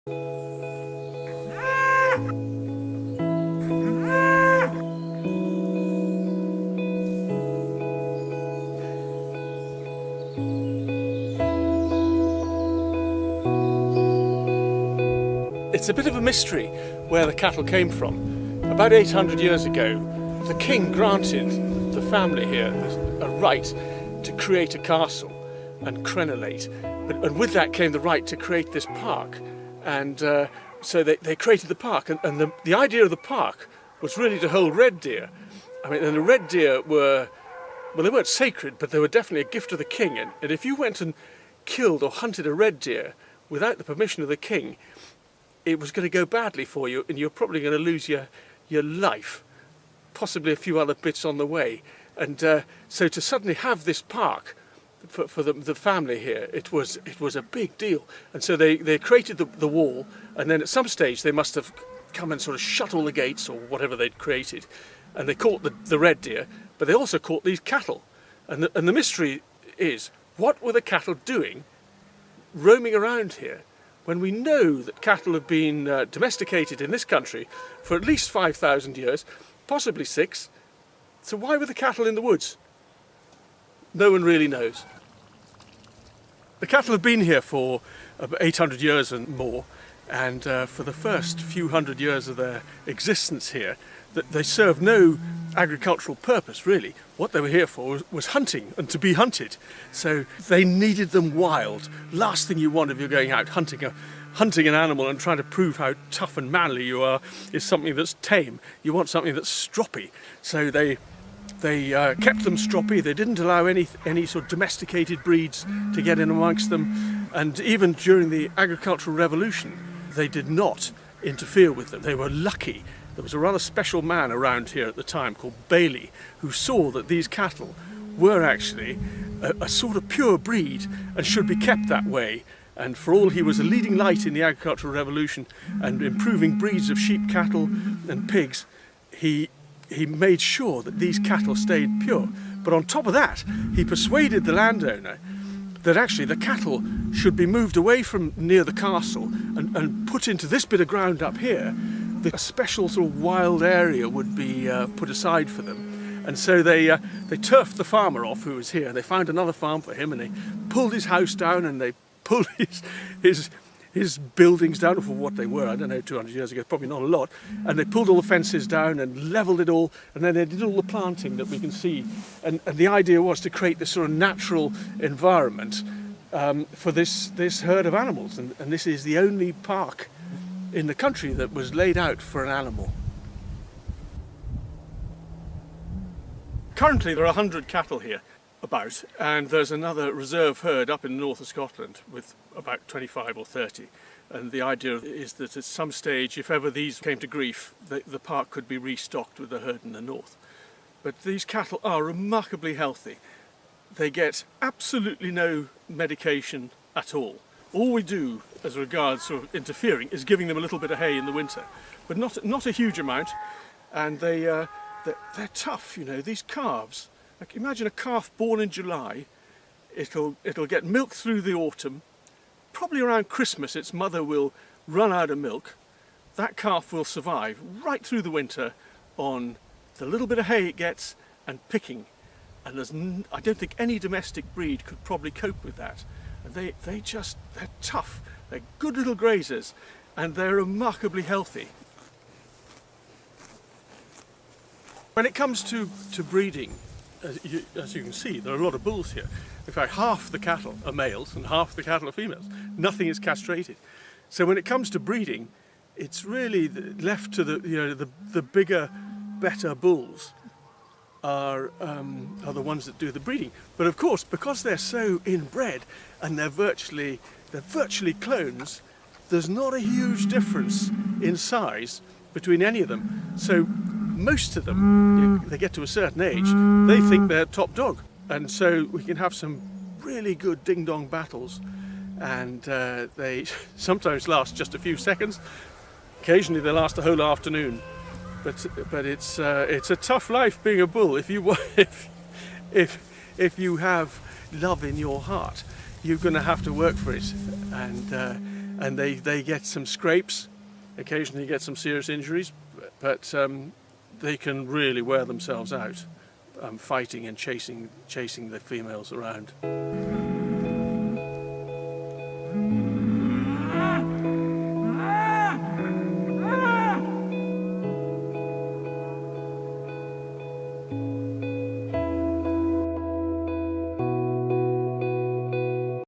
It's a bit of a mystery where the cattle came from. About 800 years ago, the king granted the family here a right to create a castle and crenellate. And with that came the right to create this park. And so they created the park. And the idea of the park was really to hold red deer. I mean, and the red deer were, well, they weren't sacred, but they were definitely a gift of the king. And if you went and killed or hunted a red deer without the permission of the king, it was going to go badly for you, and you're probably going to lose your life, possibly a few other bits on the way. And so to suddenly have this park for the family here, it was a big deal. And so they created the wall, and then at some stage they must have come and sort of shut all the gates or whatever they'd created, and they caught the red deer, but they also caught these cattle. And the mystery is, what were the cattle doing roaming around here when we know that cattle have been domesticated in this country for at least 5,000 years, possibly 6. So why were the cattle in the woods? No one really knows. The cattle have been here for about 800 years and more, and for the first few hundred years of their existence here, they served no agricultural purpose, really. What they were here for was hunting and to be hunted. So they needed them wild. Last thing you want if you're going out hunting an animal and trying to prove how tough and manly you are is something that's tame. You want something that's stroppy. So they kept them stroppy. They didn't allow any sort of domesticated breeds to get in amongst them. And even during the agricultural revolution, they did not interfere with them. They were lucky. There was a rather special man around here at the time called Bailey, who saw that these cattle were actually a sort of pure breed and should be kept that way. And for all he was a leading light in the agricultural revolution and improving breeds of sheep, cattle and pigs, he made sure that these cattle stayed pure. But on top of that, he persuaded the landowner that actually the cattle should be moved away from near the castle and put into this bit of ground up here. A special sort of wild area would be put aside for them. And so they turfed the farmer off who was here. They found another farm for him, and they pulled his house down, and they pulled his buildings down for what they were. I don't know, 200 years ago, probably not a lot. And they pulled all the fences down and levelled it all, and then they did all the planting that we can see. And the idea was to create this sort of natural environment for this herd of animals. And this is the only park in the country that was laid out for an animal. Currently there are 100 cattle here about, and there's another reserve herd up in the north of Scotland with about 25 or 30. And the idea is that at some stage, if ever these came to grief, the park could be restocked with a herd in the north. But these cattle are remarkably healthy. They get absolutely no medication at all. All we do as regards sort of interfering is giving them a little bit of hay in the winter, but not a huge amount. And they're tough, you know. These calves, like imagine a calf born in July, it'll get milk through the autumn. Probably around Christmas its mother will run out of milk. That calf will survive right through the winter on the little bit of hay it gets and picking. And I don't think any domestic breed could probably cope with that. And they're tough, they're good little grazers, and they're remarkably healthy. When it comes to breeding, as you can see, there are a lot of bulls here. In fact, half the cattle are males and half the cattle are females. Nothing is castrated. So when it comes to breeding, it's really left to the bigger, better bulls are the ones that do the breeding. But of course, because they're so inbred and they're virtually clones, there's not a huge difference in size between any of them. So most of them, they get to a certain age, they think they're top dog. And so we can have some really good ding-dong battles, and they sometimes last just a few seconds. Occasionally they last a whole afternoon. But it's a tough life being a bull. If you have love in your heart, you're going to have to work for it, and and they get some scrapes, occasionally get some serious injuries, but they can really wear themselves out fighting and chasing the females around.